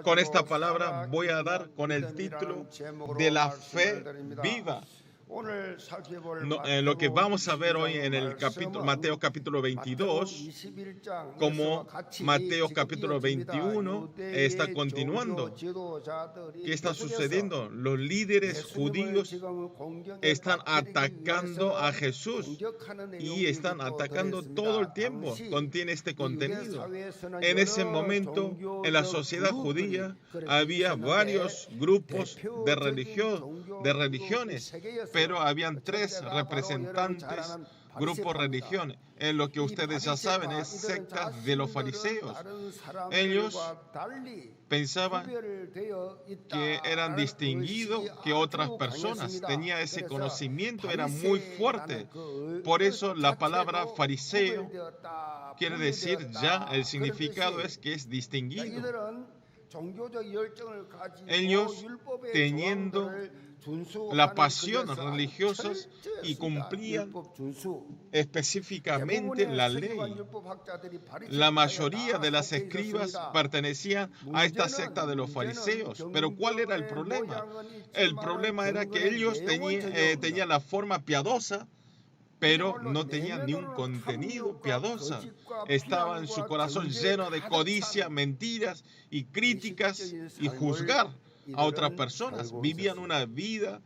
Con esta palabra voy a dar con el título de la fe viva. Lo que vamos a ver hoy en el capítulo, Mateo capítulo 22, como Mateo capítulo 21 está continuando. ¿Qué está sucediendo? Los líderes judíos están atacando a Jesús y están atacando todo el tiempo. Contiene este contenido. En ese momento, en la sociedad judía, había varios grupos de religiones, pero habían tres representantes grupos religiones. En lo que ustedes ya saben es secta de los fariseos. Ellos pensaban que eran distinguidos que otras personas. Tenía ese conocimiento, era muy fuerte. Por eso la palabra fariseo quiere decir ya, el significado es que es distinguido. Ellos teniendo la pasión religiosa y cumplían específicamente la ley. La mayoría de las escribas pertenecían a esta secta de los fariseos. Pero ¿cuál era el problema? El problema era que ellos tenían la forma piadosa, pero no tenían ni un contenido piadoso. Estaba en su corazón lleno de codicia, mentiras y críticas y juzgar a otras personas. Vivían una vida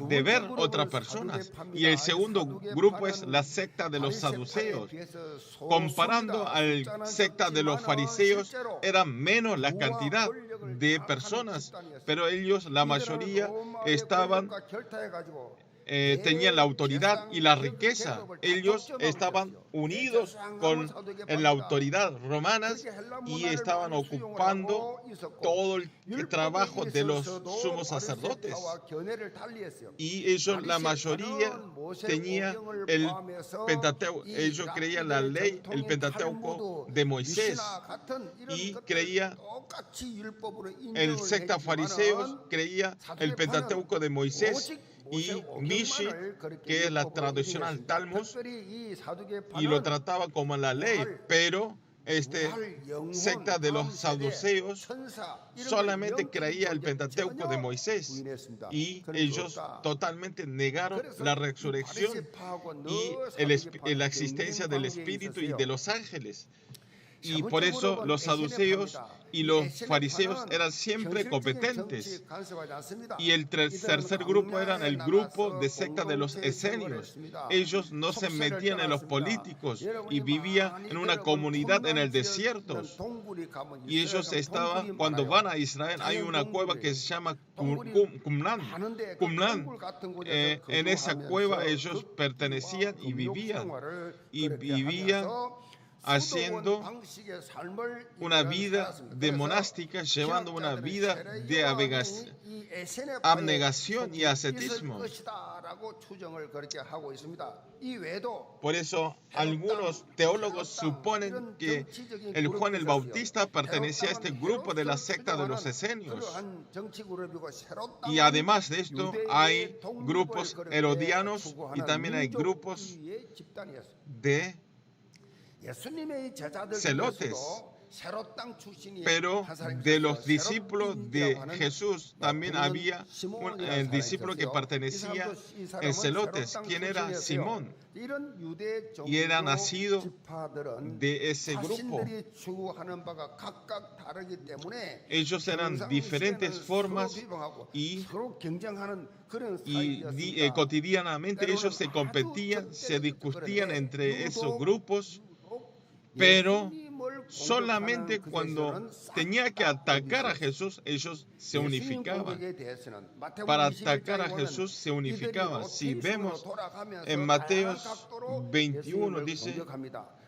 de ver otras personas. Y el segundo grupo es la secta de los saduceos. Comparando a la secta de los fariseos, era menos la cantidad de personas, pero ellos, la mayoría, tenían la autoridad y la riqueza. Ellos estaban unidos en la autoridad romana y estaban ocupando todo el trabajo de los sumos sacerdotes. Y ellos, la mayoría, tenía el Pentateuco. Ellos creían la ley, el Pentateuco de Moisés. Y creía, el secta fariseos creía el Pentateuco de Moisés y Mishi, que es la tradicional Talmud, y lo trataba como la ley, pero secta de los saduceos solamente creía el Pentateuco de Moisés y ellos totalmente negaron la resurrección y la existencia del Espíritu y de los ángeles. Y por eso los saduceos y los fariseos eran siempre competentes. Y el tercer grupo era el grupo de secta de los esenios. Ellos no se metían en los políticos y vivían en una comunidad en el desierto. Y ellos estaban, cuando van a Israel, hay una cueva que se llama Qumran. En esa cueva ellos pertenecían y vivían haciendo una vida de monástica, llevando una vida de abnegación y ascetismo. Por eso, algunos teólogos suponen que el Juan el Bautista pertenecía a este grupo de la secta de los esenios. Y además de esto, hay grupos herodianos y también hay grupos de celotes. Pero de los discípulos de Jesús también había un discípulo que pertenecía en celotes, quien era Simón, y era nacido de ese grupo. Ellos eran diferentes formas y cotidianamente ellos se competían, se discutían entre esos grupos, pero solamente cuando tenía que atacar a Jesús, ellos se unificaban. Para atacar a Jesús se unificaban. Si vemos en Mateo 21, dice,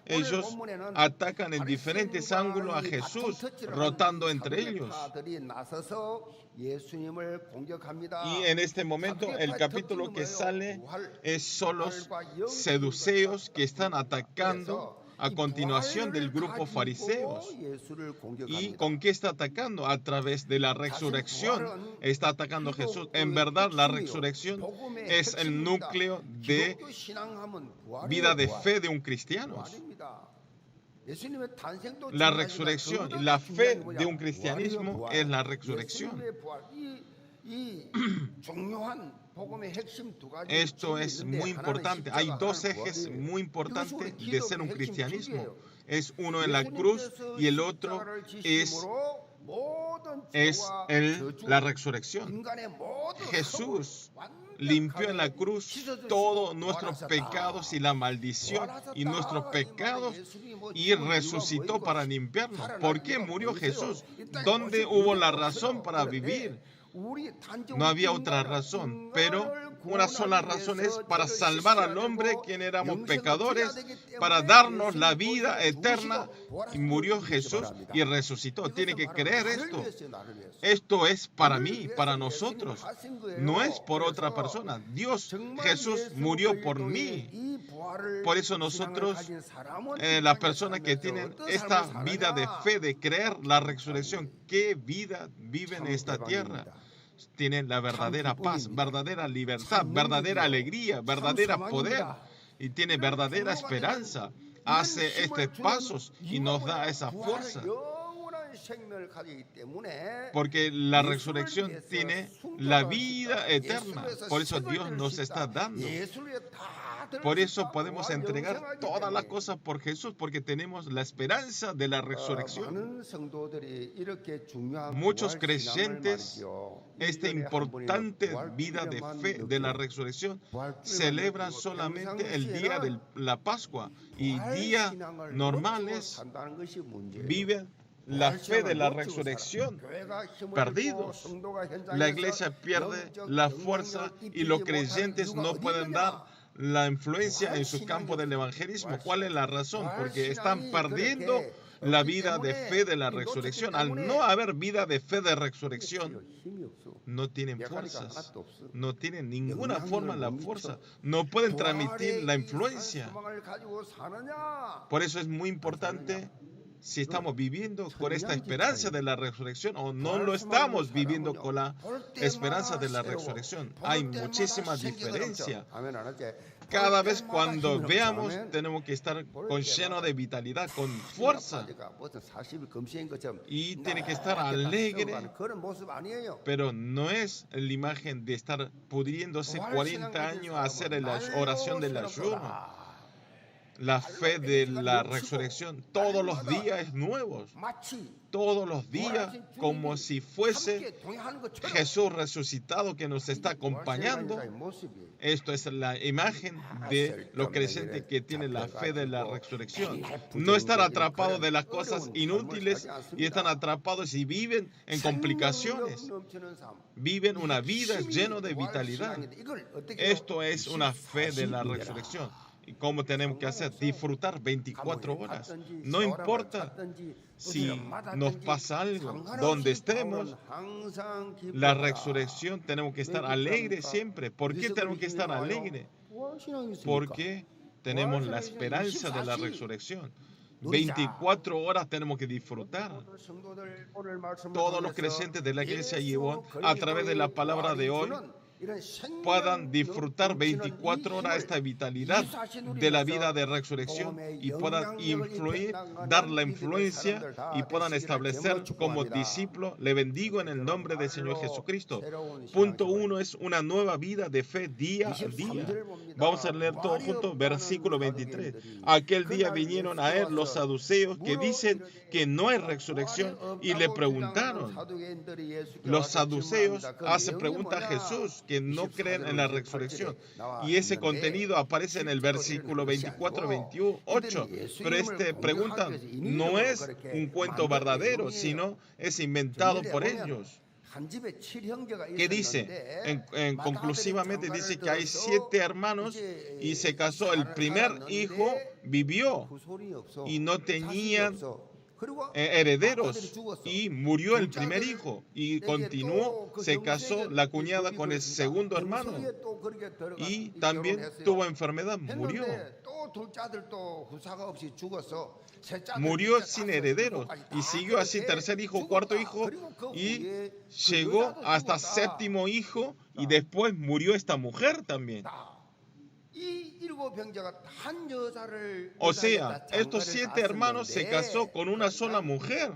ellos atacan en diferentes ángulos a Jesús, rotando entre ellos. Y en este momento, el capítulo que sale son los saduceos que están atacando a continuación del grupo fariseos. ¿Y con qué está atacando? A través de la resurrección está atacando a Jesús. En verdad, la resurrección es el núcleo de vida de fe de un cristiano. La resurrección y la fe de un cristianismo es la resurrección. Esto es muy importante. Hay dos ejes muy importantes de ser un cristianismo. Es uno en la cruz y el otro es la resurrección. Jesús limpió en la cruz todos nuestros pecados y la maldición y nuestros pecados y resucitó para limpiarnos. ¿Por qué murió Jesús? ¿Dónde hubo la razón para vivir? No había otra razón, pero una sola razón es para salvar al hombre, quien éramos pecadores, para darnos la vida eterna. Y murió Jesús y resucitó. Tiene que creer esto. Esto es para mí, para nosotros. No es por otra persona. Dios, Jesús murió por mí. Por eso nosotros, las personas que tienen esta vida de fe, de creer la resurrección, ¿qué vida viven en esta tierra? Tienen la verdadera paz, verdadera libertad, verdadera alegría, verdadera poder y tiene verdadera esperanza. Hace estos pasos y nos da esa fuerza. Porque la resurrección tiene la vida eterna. Por eso Dios nos está dando. Por eso podemos entregar todas las cosas por Jesús, porque tenemos la esperanza de la resurrección. Muchos creyentes, esta importante vida de fe de la resurrección, celebran solamente el día de la Pascua y días normales viven la fe de la resurrección perdidos. La iglesia pierde la fuerza y los creyentes no pueden dar la influencia en su campo del evangelismo. ¿Cuál es la razón? Porque están perdiendo la vida de fe de la resurrección. Al no haber vida de fe de resurrección, no tienen fuerzas, no tienen ninguna forma la fuerza, no pueden transmitir la influencia. Por eso es muy importante si estamos viviendo con esta esperanza de la resurrección o no lo estamos viviendo con la esperanza de la resurrección. Hay muchísima diferencia. Cada vez cuando veamos, tenemos que estar lleno de vitalidad, con fuerza. Y tiene que estar alegre, pero no es la imagen de estar pudiéndose 40 años a hacer la oración del ayuno. La fe de la resurrección todos los días es nuevo. Todos los días, como si fuese Jesús resucitado que nos está acompañando. Esto es la imagen de los creyentes que tienen la fe de la resurrección. No estar atrapados de las cosas inútiles y están atrapados y viven en complicaciones. Viven una vida llena de vitalidad. Esto es una fe de la resurrección. ¿Y cómo tenemos que hacer? Disfrutar 24 horas. No importa si nos pasa algo, donde estemos, la resurrección tenemos que estar alegres siempre. ¿Por qué tenemos que estar alegres? Porque tenemos la esperanza de la resurrección. 24 horas tenemos que disfrutar. Todos los creyentes de la iglesia Gibbon, a través de la palabra de hoy, puedan disfrutar 24 horas esta vitalidad de la vida de resurrección y puedan influir, dar la influencia y puedan establecer como discípulos. Le bendigo en el nombre del Señor Jesucristo. Punto 1 es una nueva vida de fe día a día. Vamos a leer todo juntos, versículo 23. Aquel día vinieron a él los saduceos que dicen que no hay resurrección y le preguntaron. Los saduceos hacen pregunta a Jesús, que no creen en la resurrección. Y ese contenido aparece en el versículo 24-28. Pero esta pregunta no es un cuento verdadero, sino es inventado por ellos. ¿Qué dice? Conclusivamente dice que hay 7 hermanos y se casó. El primer hijo vivió y no tenían herederos y murió el primer hijo y continuó, se casó la cuñada con el segundo hermano y también tuvo enfermedad, murió sin herederos y siguió así tercer hijo, cuarto hijo y llegó hasta séptimo hijo y después murió esta mujer también. O sea, estos 7 hermanos se casó con una sola mujer.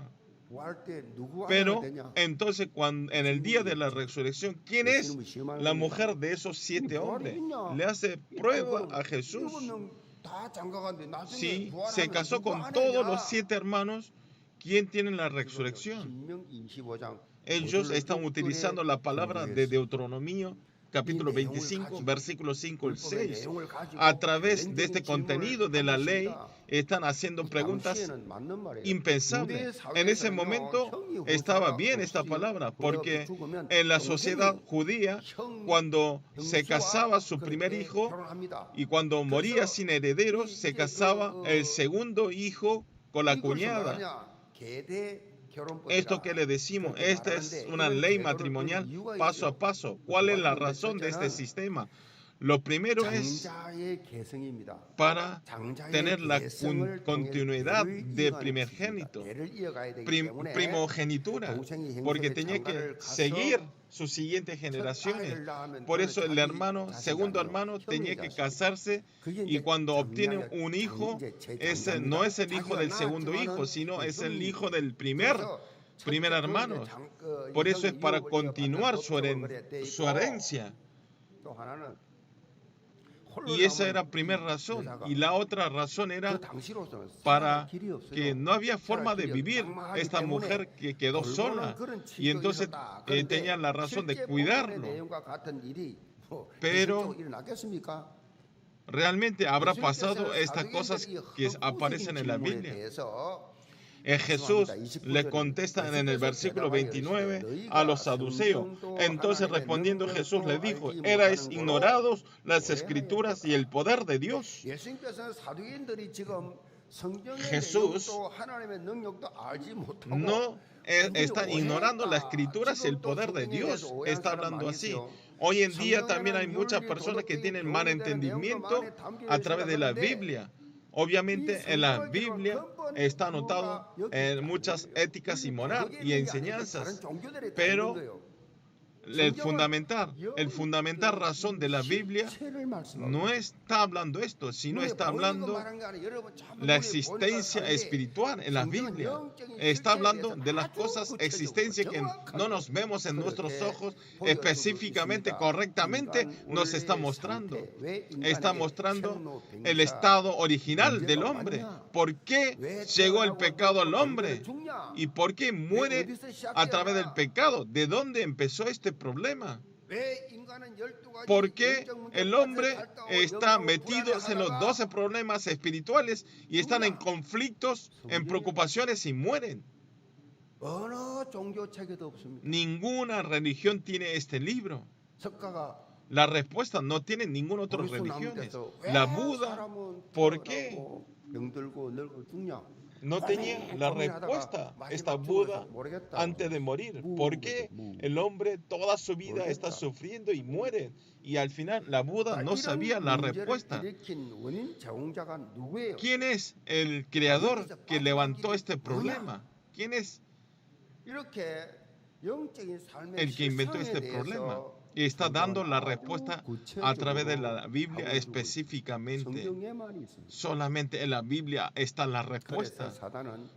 Pero entonces, en el día de la resurrección, ¿quién es la mujer de esos 7 hombres? Le hace prueba a Jesús. Si se casó con todos los 7 hermanos, ¿quién tiene la resurrección? Ellos están utilizando la palabra de Deuteronomio, capítulo 25, versículos 5 al 6. A través de este contenido de la ley, están haciendo preguntas impensables. En ese momento estaba bien esta palabra, porque en la sociedad judía, cuando se casaba su primer hijo y cuando moría sin herederos, se casaba el segundo hijo con la cuñada. Esto que le decimos, esta es una ley matrimonial paso a paso. ¿Cuál es la razón de este sistema? Lo primero es para tener la continuidad de primogénito, primogenitura, porque tenía que seguir sus siguientes generaciones. Por eso el segundo hermano, tenía que casarse, y cuando obtiene un hijo, ese no es el hijo del segundo hijo, sino es el hijo del primer hermano. Por eso es para continuar su herencia. Y esa era la primera razón. Y la otra razón era para que no había forma de vivir esta mujer que quedó sola. Y entonces tenían la razón de cuidarlo. Pero realmente habrá pasado estas cosas que aparecen en la Biblia. Jesús le contesta en el versículo 29 a los saduceos. Entonces respondiendo Jesús le dijo: ¿erais ignorados las Escrituras y el poder de Dios? Jesús no está ignorando las Escrituras y el poder de Dios. Está hablando así. Hoy en día también hay muchas personas que tienen mal entendimiento a través de la Biblia. Obviamente en la Biblia está anotado en muchas éticas y moral y enseñanzas, pero el fundamental razón de la Biblia no está hablando esto, sino está hablando la existencia espiritual en la Biblia. Está hablando de las cosas, existencia que no nos vemos en nuestros ojos, específicamente, correctamente, nos está mostrando. Está mostrando el estado original del hombre. ¿Por qué llegó el pecado al hombre? ¿Y por qué muere a través del pecado? ¿De dónde empezó este problema? ¿Por qué el hombre está metido en los 12 problemas espirituales y están en conflictos, en preocupaciones y mueren? Ninguna religión tiene este libro. La respuesta no tiene ninguna otra religión. La Buda, ¿por qué no tenía la respuesta esta Buda antes de morir? ¿Por qué el hombre toda su vida está sufriendo y muere? Y al final la Buda no sabía la respuesta. ¿Quién es el creador que levantó este problema? ¿Quién es el que inventó este problema? Y está dando la respuesta a través de la Biblia específicamente. Solamente en la Biblia está la respuesta.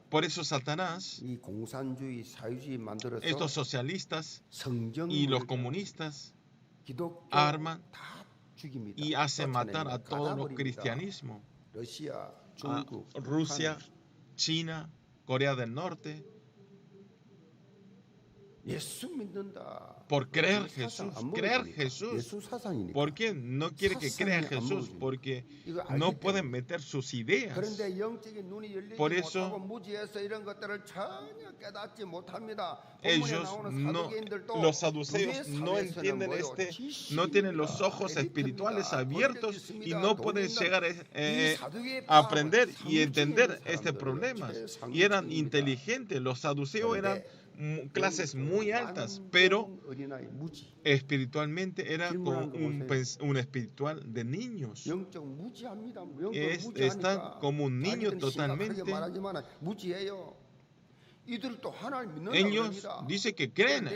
Por eso Satanás, estos socialistas y los comunistas arman y hacen matar a todos los cristianismos. A Rusia, China, Corea del Norte. Por creer Jesús. ¿Por qué no quiere que crea Jesús? Porque no pueden meter sus ideas. Por eso ellos los saduceos no entienden no tienen los ojos espirituales abiertos y no pueden llegar a aprender y entender este problema. Y eran inteligentes, los saduceos eran clases muy altas, pero espiritualmente era como un espiritual de niños. Están como un niño totalmente. Ellos dicen que creen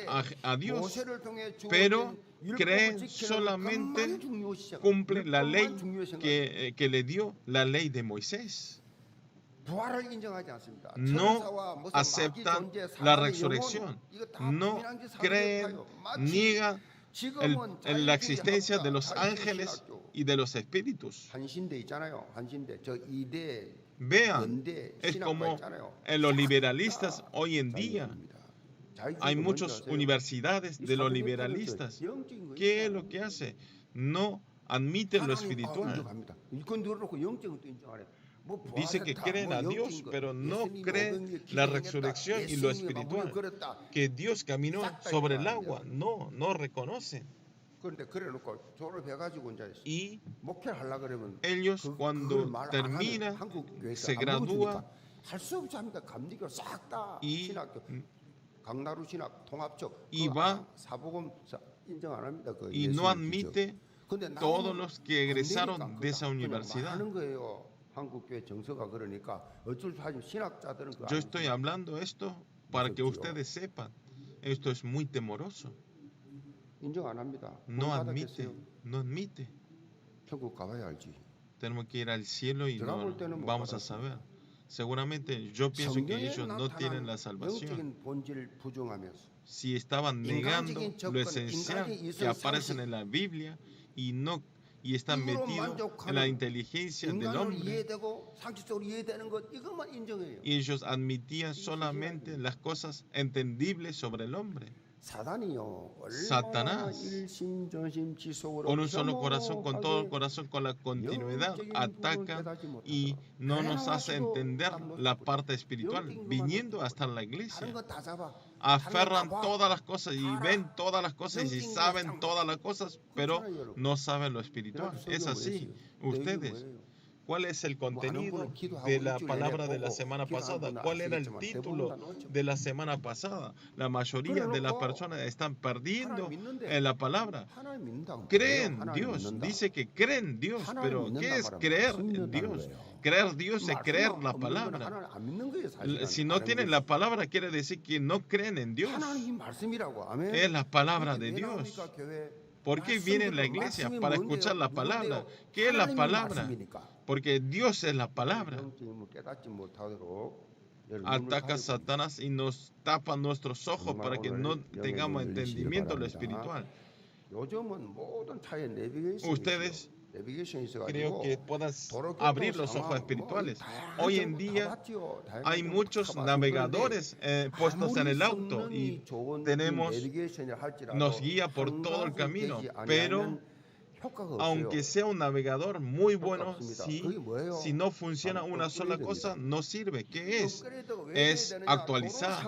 a Dios, pero creen solamente, cumplen la ley que le dio la ley de Moisés. No aceptan la resurrección, no creen, niegan en la existencia de los ángeles y de los espíritus. Vean, es como en los liberalistas hoy en día. Hay muchas universidades de los liberalistas. ¿Qué es lo que hace? No admiten lo espiritual. Dice que creen a Dios, pero no creen la resurrección y lo espiritual. Que Dios caminó sobre el agua. No reconocen. Y ellos cuando terminan, se gradúan y va y no admite todos los que egresaron de esa universidad. Yo estoy hablando esto para que ustedes sepan. Esto es muy temoroso. No admite. Tenemos que ir al cielo y no vamos a saber. Seguramente yo pienso que ellos no tienen la salvación. Si estaban negando lo esencial que aparece en la Biblia y están metidos en la inteligencia del hombre. Y ellos admitían solamente las cosas entendibles sobre el hombre. Satanás, con un solo corazón, con todo el corazón, con la continuidad, ataca y no nos hace entender la parte espiritual, viniendo hasta la iglesia. Aferran todas las cosas y ven todas las cosas y saben todas las cosas, pero no saben lo espiritual. Es así. Ustedes, ¿cuál es el contenido de la palabra de la semana pasada? ¿Cuál era el título de la semana pasada? La mayoría de las personas están perdiendo en la palabra. Creen Dios, dice que creen Dios, pero ¿qué es creer en Dios? Creer Dios es creer la palabra. Si no tienen la palabra, quiere decir que no creen en Dios. Es la palabra de Dios. ¿Por qué viene la iglesia? Para escuchar la palabra. ¿Qué es la palabra? Porque Dios es la palabra. Ataca a Satanás y nos tapa nuestros ojos para que no tengamos entendimiento de lo espiritual. Ustedes creo que puedan abrir los ojos espirituales. Hoy en día hay muchos navegadores puestos en el auto y nos guía por todo el camino, pero aunque sea un navegador muy bueno, si no funciona una sola cosa, no sirve. ¿Qué es? Es actualizar.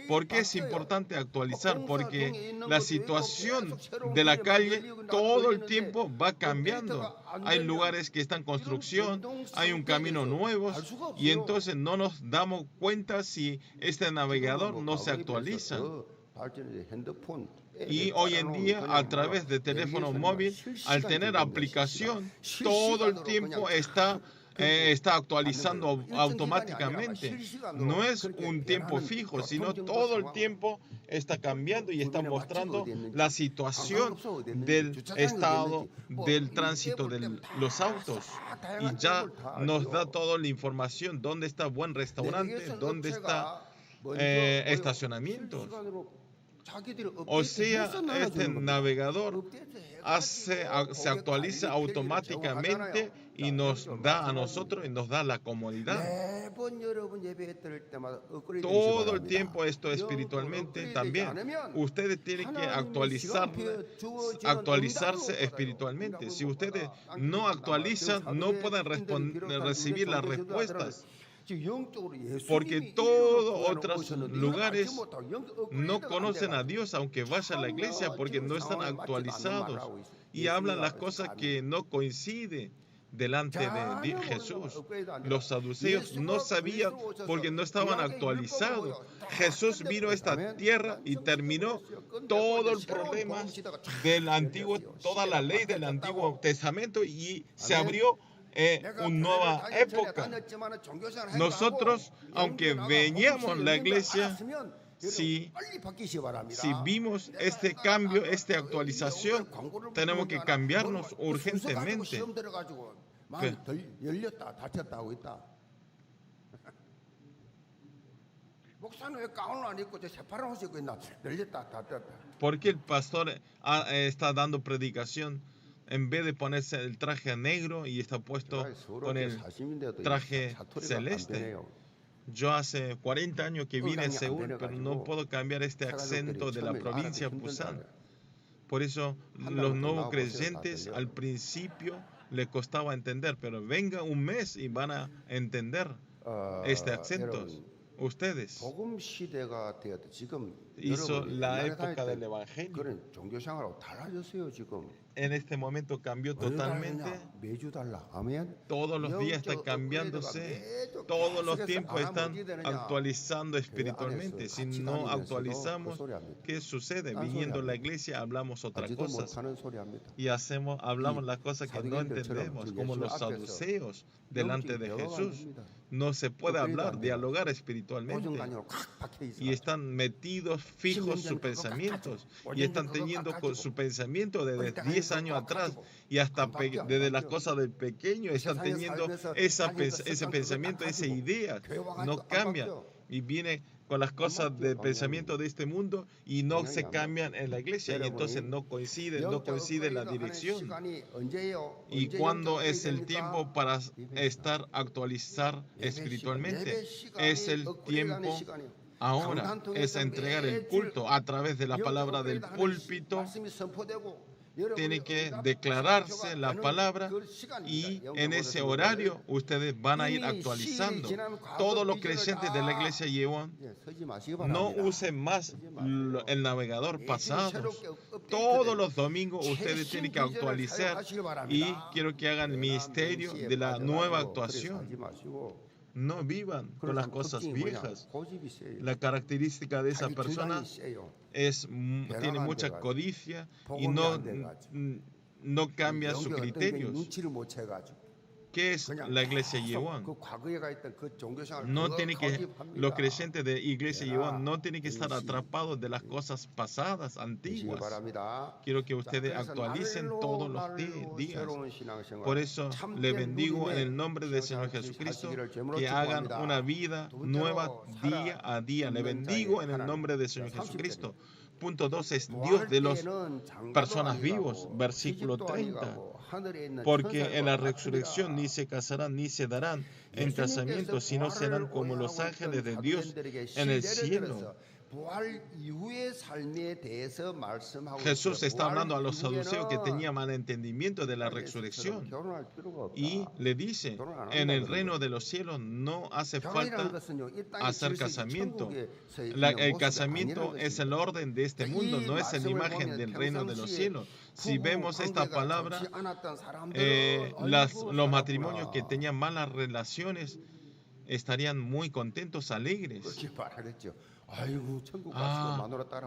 ¿Por qué es importante actualizar? Porque la situación de la calle todo el tiempo va cambiando. Hay lugares que están en construcción, hay un camino nuevo y entonces no nos damos cuenta si este navegador no se actualiza. Y hoy en día, a través de teléfono móvil, al tener aplicación, todo el tiempo está actualizando automáticamente. No es un tiempo fijo, sino todo el tiempo está cambiando y está mostrando la situación del estado del tránsito de los autos. Y ya nos da toda la información, dónde está buen restaurante, dónde está estacionamientos. O sea, este navegador se actualiza automáticamente y nos da a nosotros y nos da la comodidad. Todo el tiempo esto espiritualmente también. Ustedes tienen que actualizarse espiritualmente. Si ustedes no actualizan, no pueden recibir las respuestas. Porque todos otros lugares no conocen a Dios, aunque vayan a la iglesia, porque no están actualizados y hablan las cosas que no coinciden delante de Jesús. Los saduceos no sabían porque no estaban actualizados. Jesús vino a esta tierra y terminó todo el problema del antiguo, toda la ley del Antiguo Testamento y se abrió una nueva época. Nosotros, aunque veníamos la iglesia, si vimos este cambio, esta actualización, tenemos que cambiarnos urgentemente. ¿Por qué el pastor está dando predicación en vez de ponerse el traje negro y está puesto con el traje celeste? Yo hace 40 años que vine a Seúl, pero no puedo cambiar este acento de la provincia de Busan. Por eso los nuevos creyentes al principio les costaba entender, pero venga un mes y van a entender este acento. Ustedes hizo la época del Evangelio. En este momento cambió totalmente. Todos los días está cambiándose. Todos los tiempos están actualizando espiritualmente. Si no actualizamos, ¿qué sucede? Viniendo a la iglesia hablamos otras cosas y hablamos las cosas que no entendemos, como los saduceos delante de Jesús. No se puede hablar, dialogar espiritualmente. Y están metidos, fijos sus pensamientos. Y están teniendo con su pensamiento desde 10 años atrás. Y hasta desde las cosas del pequeño están teniendo ese pensamiento, esa idea. No cambian. Y viene con las cosas de pensamiento de este mundo y no se cambian en la iglesia. Y entonces no coincide la dirección. ¿Y cuándo es el tiempo para actualizar espiritualmente? Es el tiempo ahora, es entregar el culto a través de la palabra del púlpito. Tiene que declararse la palabra y en ese horario ustedes van a ir actualizando. Todos los creyentes de la iglesia Yeon no usen más el navegador pasado. Todos los domingos ustedes tienen que actualizar y quiero que hagan el ministerio de la nueva actuación. No vivan con las cosas viejas. La característica de esa persona tiene mucha codicia y no cambia sus criterios. ¿Qué es la iglesia Yeon? Los creyentes de iglesia Yeon no tienen que estar atrapados de las cosas pasadas, antiguas. Quiero que ustedes actualicen todos los días. Por eso les bendigo en el nombre del Señor Jesucristo, que hagan una vida nueva día a día. Les bendigo en el nombre del Señor Jesucristo. Punto 2 es Dios de las personas vivos, versículo 30. Porque en la resurrección ni se casarán ni se darán en casamiento, sino serán como los ángeles de Dios en el cielo. Jesús está hablando a los saduceos que tenían mal entendimiento de la resurrección y le dice, en el reino de los cielos no hace falta hacer casamiento. El casamiento es el orden de este mundo, no es la imagen del reino de los cielos. Si vemos esta palabra, los matrimonios que tenían malas relaciones estarían muy contentos, alegres.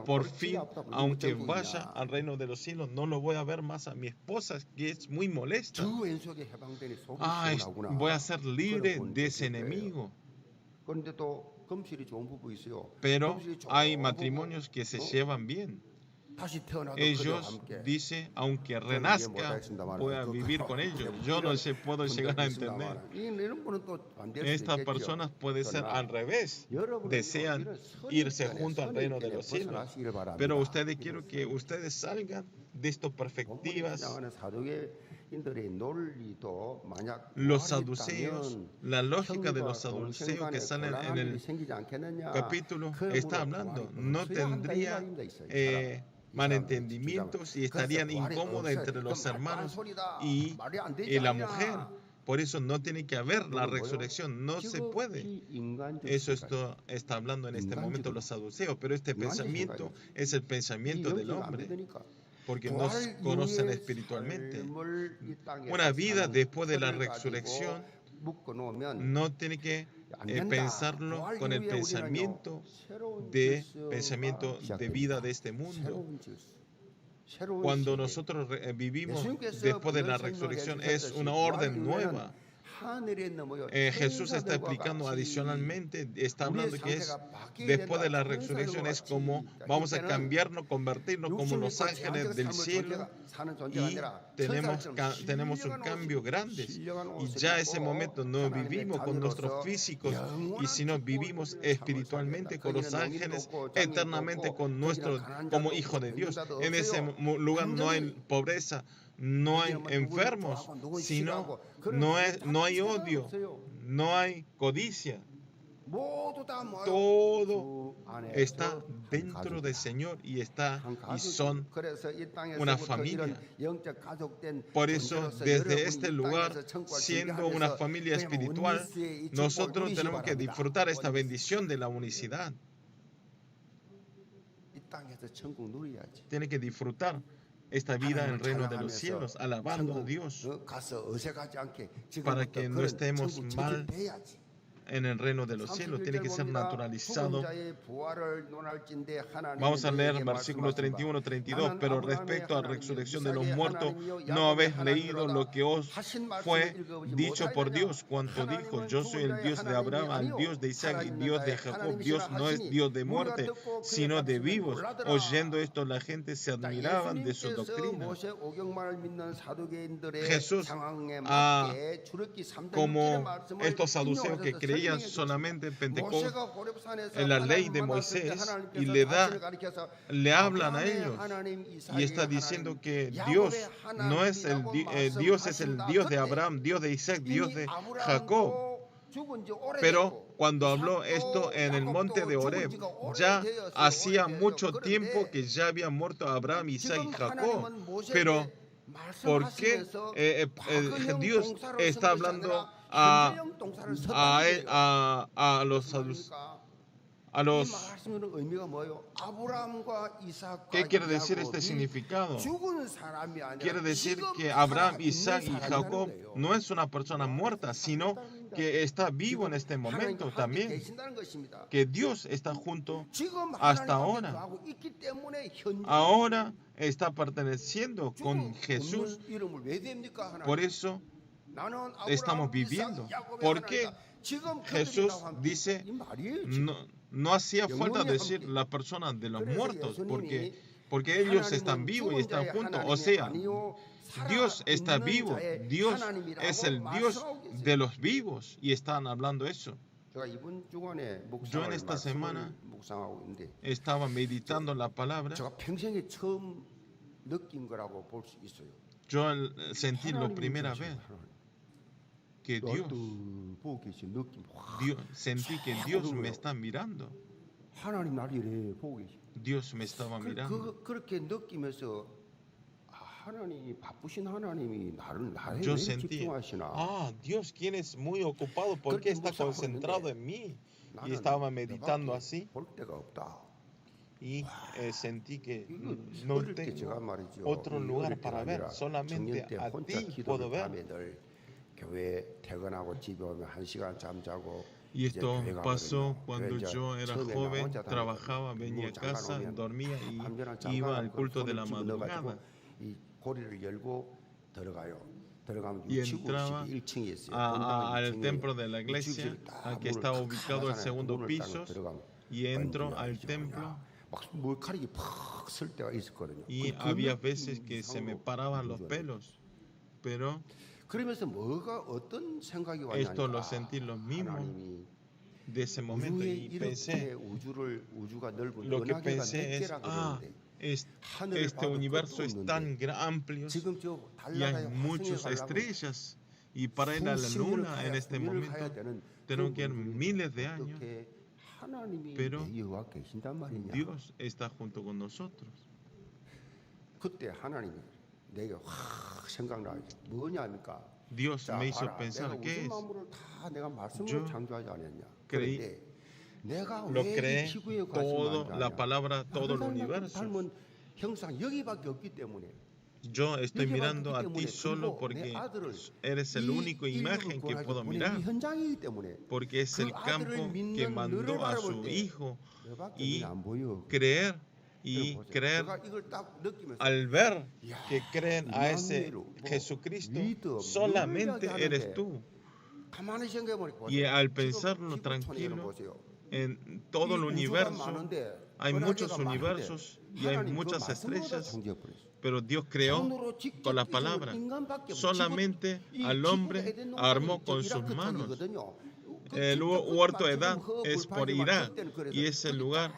Por fin, aunque vaya al reino de los cielos, no lo voy a ver más a mi esposa, que es muy molesta. Voy a ser libre de ese enemigo. Pero hay matrimonios que se llevan bien. Ellos dicen, aunque renazca, voy a vivir con ellos. Yo no se puedo llegar a entender. Estas personas pueden ser al revés. Desean irse junto al reino de los cielos. Pero quiero que ustedes salgan de estas perspectivas. Los saduceos, la lógica de los saduceos que salen en el capítulo está hablando. No tendría malentendimientos y estarían incómodos entre los hermanos y la mujer. Por eso no tiene que haber la resurrección, no se puede. Eso está hablando en este momento los saduceos, pero este pensamiento es el pensamiento del hombre, porque no conocen espiritualmente. Una vida después de la resurrección no tiene que pensarlo con el pensamiento de vida de este mundo. Cuando nosotros vivimos después de la resurrección, es una orden nueva. Jesús está explicando adicionalmente, está hablando que es después de la resurrección, es como vamos a cambiarnos, convertirnos como los ángeles del cielo, y tenemos un cambio grande. Y ya ese momento no vivimos con nuestros físicos, y sino vivimos espiritualmente con los ángeles, eternamente con como hijo de Dios. En ese lugar no hay pobreza, no hay enfermos, sino no hay odio, no hay codicia. Todo está dentro del Señor y son una familia. Por eso, desde este lugar, siendo una familia espiritual, nosotros tenemos que disfrutar esta bendición de la unicidad. Tiene que disfrutar esta vida en el reino de los cielos, alabando a Dios, para que no estemos mal en el reino de los cielos. Tiene que ser naturalizado. Vamos a leer versículos 31, 32. Pero respecto a la resurrección de los muertos, ¿no habéis leído lo que os fue dicho por Dios? Cuanto dijo: yo soy el Dios de Abraham, el Dios de Isaac y Dios de Jacob. Dios no es Dios de muerte, sino de vivos. Oyendo esto, la gente se admiraban de su doctrina. Jesús, como estos saduceos que creían solamente en Pentecostés, en la ley de Moisés, y le hablan a ellos, y está diciendo que Dios no es Dios es el Dios de Abraham, Dios de Isaac, Dios de Jacob. Pero cuando habló esto en el monte de Horeb, ya hacía mucho tiempo que ya había muerto Abraham, Isaac y Jacob. Pero ¿por qué Dios está hablando a los ¿qué quiere decir este significado? Quiere decir que Abraham, Isaac y Jacob no es una persona muerta, sino que está vivo en este momento también, que Dios está junto hasta ahora. Ahora está perteneciendo con Jesús. Por eso estamos viviendo. Porque Jesús dice, no hacía falta decir la persona de los muertos, porque ellos están vivos y están juntos. O sea, Dios está vivo. Dios es el Dios de los vivos, y están hablando eso. Yo en esta semana estaba meditando en la palabra. Yo sentí la primera vez que sentí que Dios me está mirando. Dios me estaba mirando. Yo sentí, Dios, quien es muy ocupado, ¿por qué está concentrado en mí? Y estaba meditando así. Y sentí que no tengo otro lugar para ver, solamente a ti puedo ver. Y esto pasó cuando yo era joven, trabajaba, venía a casa, dormía y iba al culto de la madrugada. Y entraba al templo de la iglesia, que estaba ubicado al segundo piso, y entro al templo. Y había veces que se me paraban los pelos, pero esto lo sentí lo mismo de ese momento, y pensé, lo que pensé es, este universo es tan amplio y hay muchas estrellas, y para ir a la luna en este momento tenemos que ir miles de años, pero Dios está junto con nosotros. Dios me hizo pensar, ¿qué es? Yo lo creé todo, la palabra, todo el universo. Yo estoy mirando a ti solo porque eres el único imagen que puedo mirar, porque es el campo que mandó a su Hijo, y creer y creer. Al ver que creen a ese Jesucristo, solamente eres tú. Y al pensarlo tranquilo, en todo el universo, hay muchos universos y hay muchas estrellas, pero Dios creó con la palabra. Solamente al hombre armó con sus manos. El huerto de Edén es por Irak y ese lugar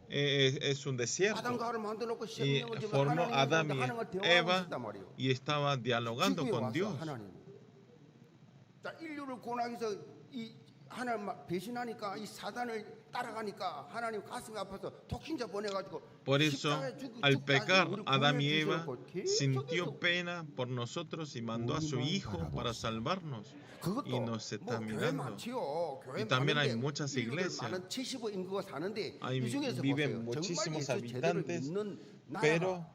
es un desierto. Y formó a Adán y Eva y estaba dialogando con Dios. Por eso, al pecar, Adán y Eva sintió pena por nosotros y mandó a su Hijo para salvarnos. Y nos está mirando. Y también hay muchas iglesias. Viven muchísimos habitantes, pero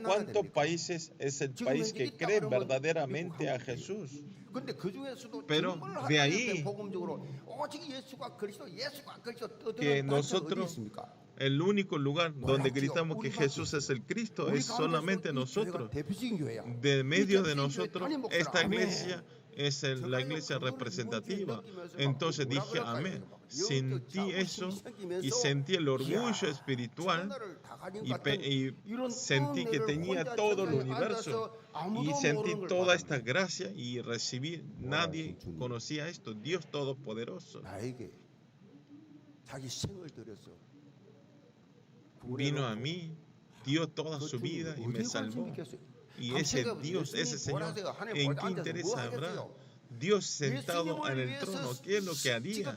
¿cuántos países es el país que cree verdaderamente a Jesús? Pero de ahí que nosotros, el único lugar donde gritamos que Jesús es el Cristo es solamente nosotros. De medio de nosotros, esta iglesia es la iglesia representativa. Entonces dije amén. Sentí eso y sentí el orgullo espiritual y sentí que tenía todo el universo y sentí toda esta gracia y recibí. Nadie conocía esto. Dios Todopoderoso vino a mí, dio toda su vida y me salvó. Y ese Dios, ese Señor, ¿en qué interés habrá? Dios sentado en el trono, ¿qué es lo que haría?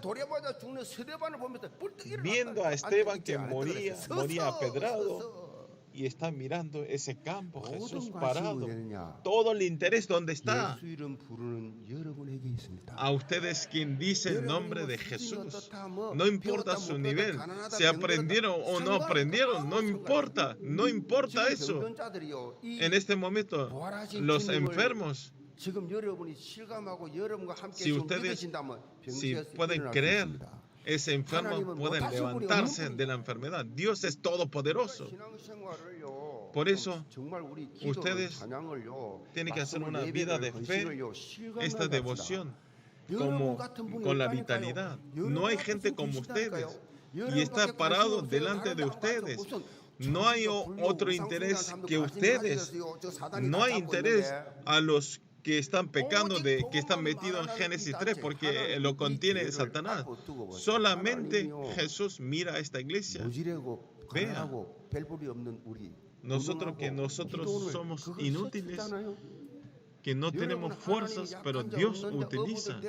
Viendo a Esteban que moría apedrado, y está mirando ese campo, Jesús parado. Todo el interés, ¿dónde está? A ustedes quien dice el nombre de Jesús. No importa su nivel, si aprendieron o no aprendieron, no importa eso. En este momento, los enfermos, si ustedes pueden creer, ese enfermo puede levantarse de la enfermedad. Dios es todopoderoso. Por eso, ustedes tienen que hacer una vida de fe, esta devoción, con la vitalidad. No hay gente como ustedes y está parado delante de ustedes. No hay otro interés que ustedes. No hay interés a los que están pecando, que están metidos en Génesis 3, porque lo contiene Satanás. Solamente Jesús mira a esta iglesia. Vea, nosotros somos inútiles, que no tenemos fuerzas, pero Dios utiliza.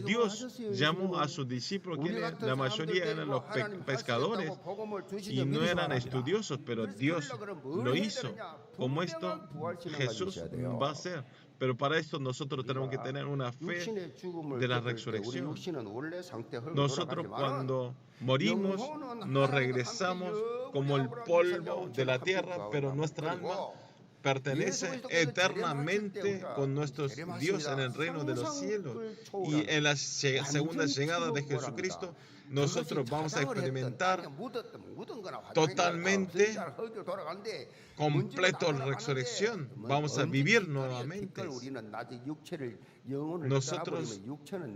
Dios llamó a sus discípulos, que la mayoría eran los pescadores y no eran estudiosos, pero Dios lo hizo. Como esto Jesús va a hacer. Pero para esto nosotros tenemos que tener una fe de la resurrección. Nosotros cuando morimos nos regresamos como el polvo de la tierra, pero nuestra alma pertenece eternamente con nuestro Dios en el reino de los cielos. Y en la segunda llegada de Jesucristo, nosotros vamos a experimentar totalmente completo la resurrección. Vamos a vivir nuevamente. Nosotros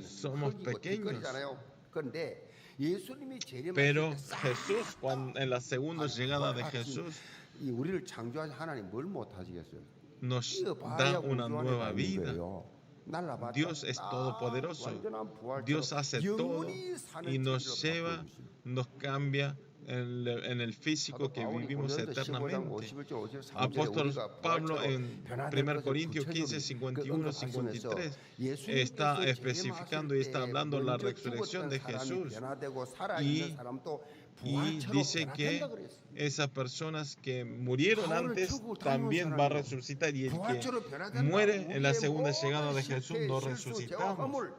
somos pequeños. Pero Jesús, en la segunda llegada de Jesús, nos da una nueva vida. Dios es todopoderoso. Dios hace todo y nos lleva, nos cambia en el físico que vivimos eternamente. Apóstol Pablo en 1 Corintios 15, 51, 53 está especificando y está hablando de la resurrección de Jesús. Y dice que esas personas que murieron antes también va a resucitar, y el que muere en la segunda llegada de Jesús no resucitamos.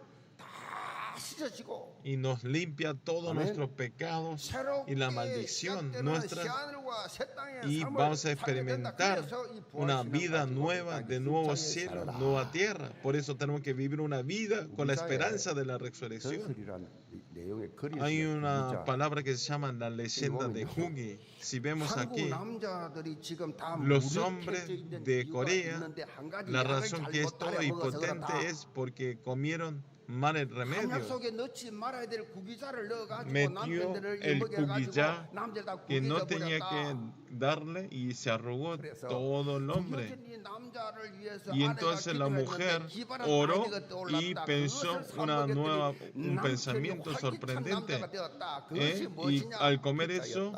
y nos limpia todos nuestros pecados y la maldición nuestra, y vamos a experimentar una vida nueva, de nuevo cielo, nueva tierra. Por eso tenemos que vivir una vida con la esperanza de la resurrección. Hay una palabra que se llama la leyenda de Hugi. Si vemos aquí, los hombres de Corea, la razón que es todohipotente es porque comieron mal el remedio. Metió el kugiyá que no tenía que darle y se arrugó todo el hombre. Y entonces la mujer oró y pensó un pensamiento sorprendente. Y al comer eso,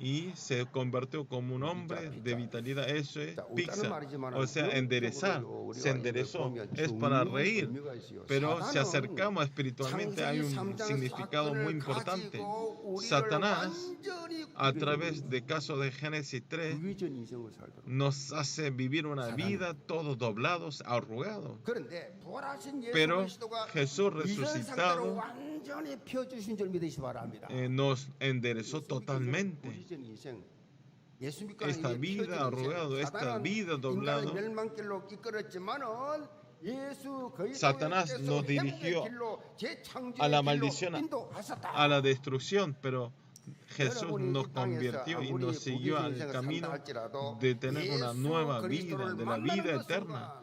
y se convirtió como un hombre de vitalidad. Eso es pizza, o sea, enderezar. Se enderezó. Es para reír, pero si acercamos espiritualmente hay un significado muy importante. Satanás, a través del caso de Génesis 3, nos hace vivir una vida todos doblados, arrugados. Pero Jesús resucitado nos enderezó totalmente. Esta vida arrugado, esta vida doblado, Satanás nos dirigió a la maldición, a la destrucción, pero Jesús nos convirtió y nos siguió al camino de tener una nueva vida, de la vida eterna.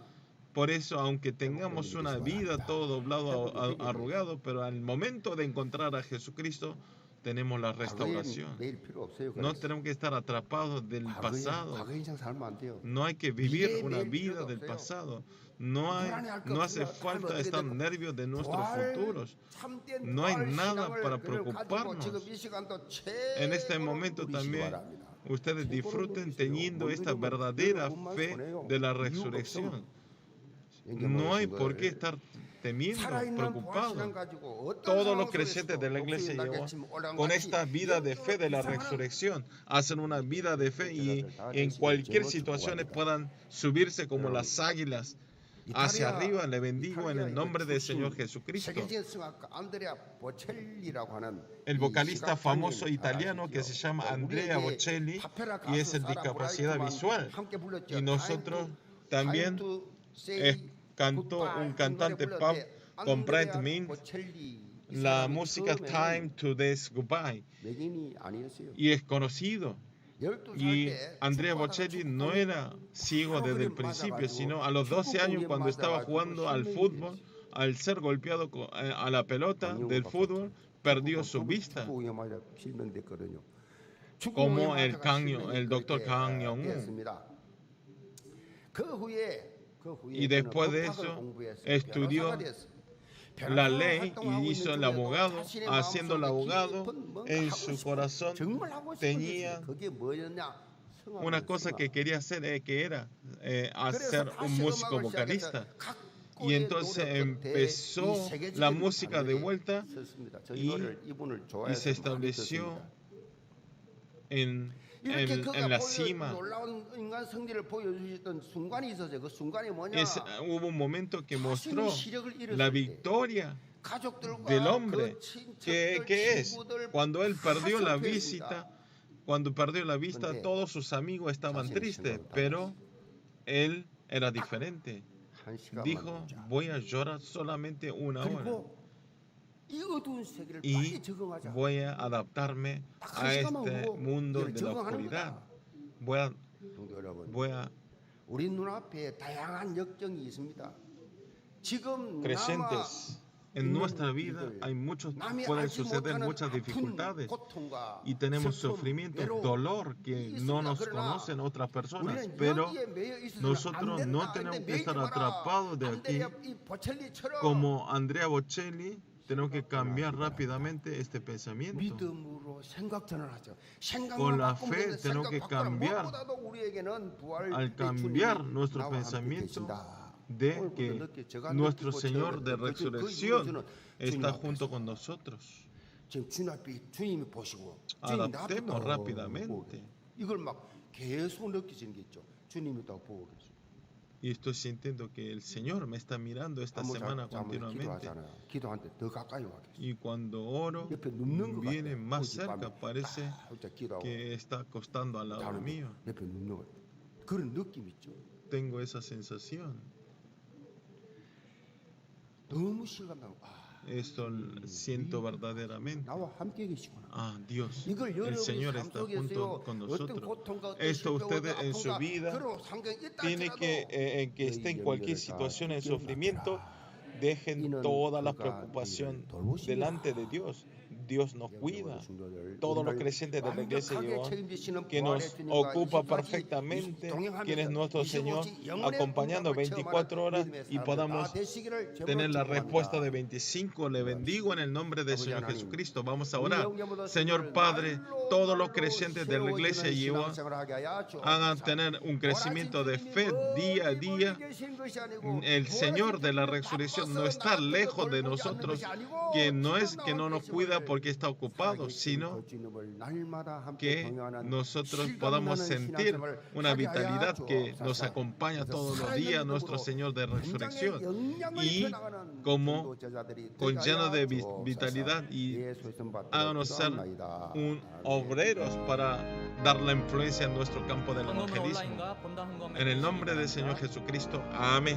Por eso, aunque tengamos una vida todo doblado, arrugado, pero al momento de encontrar a Jesucristo, tenemos la restauración. No tenemos que estar atrapados del pasado. No hay que vivir una vida del pasado. No hace falta estar nervios de nuestros futuros. No hay nada para preocuparnos. En este momento también ustedes disfruten teniendo esta verdadera fe de la resurrección. No hay por qué estar temiendo, preocupado. Todos los creyentes de la iglesia con esta vida de fe de la resurrección hacen una vida de fe y en cualquier situación puedan subirse como las águilas hacia arriba. Le bendigo en el nombre del Señor Jesucristo. El vocalista famoso italiano que se llama Andrea Bocelli y es de discapacidad visual, y nosotros también cantó un cantante pop con Brent Mint la música Time to This Goodbye y es conocido. Y Andrea Bocelli no era ciego desde el principio, sino a los 12 años, cuando estaba jugando al fútbol, al ser golpeado a la pelota del fútbol, perdió su vista, como el doctor Kang Yong-un. Y después de eso estudió la ley y hizo el abogado. Haciendo el abogado, en su corazón tenía una cosa que quería hacer, que era hacer un músico vocalista. Y entonces empezó la música de vuelta y se estableció en la cima. Hubo un momento que mostró la victoria del hombre, que es cuando él perdió la vista. Cuando perdió la vista, todos sus amigos estaban tristes, pero él era diferente. Dijo: voy a llorar solamente una hora y voy a adaptarme a este mundo de la oscuridad. Creyentes, en nuestra vida pueden suceder muchas dificultades y tenemos sufrimiento, dolor que no nos conocen otras personas, pero nosotros no tenemos que estar atrapados de aquí. Como Andrea Bocelli, tenemos que cambiar rápidamente este pensamiento. Con la fe tenemos que cambiar. Al cambiar nuestro pensamiento de que nuestro Señor de resurrección está junto con nosotros, adaptemos rápidamente. Y estoy sintiendo que el Señor me está mirando esta semana continuamente. Y cuando oro, viene más cerca, parece que está acostando al lado mío. Tengo esa sensación. Esto siento verdaderamente. Dios, el Señor está junto con nosotros. Esto ustedes en su vida tiene que esté en cualquier situación de sufrimiento, dejen toda la preocupación delante de Dios. Dios nos cuida. Todos los creyentes de la iglesia que nos ocupa perfectamente, quien es nuestro Señor, acompañando 24 horas y podamos tener la respuesta de 25. Le bendigo en el nombre del Señor Jesucristo. Vamos a orar. Señor Padre, todos los creyentes de la iglesia hagan tener un crecimiento de fe día a día. El Señor de la resurrección no está lejos de nosotros, que no es que no nos cuida porque está ocupado, sino que nosotros podamos sentir una vitalidad que nos acompaña todos los días, nuestro Señor de resurrección, y como con lleno de vitalidad, y háganos ser obreros para dar la influencia en nuestro campo del evangelismo. En el nombre del Señor Jesucristo, amén.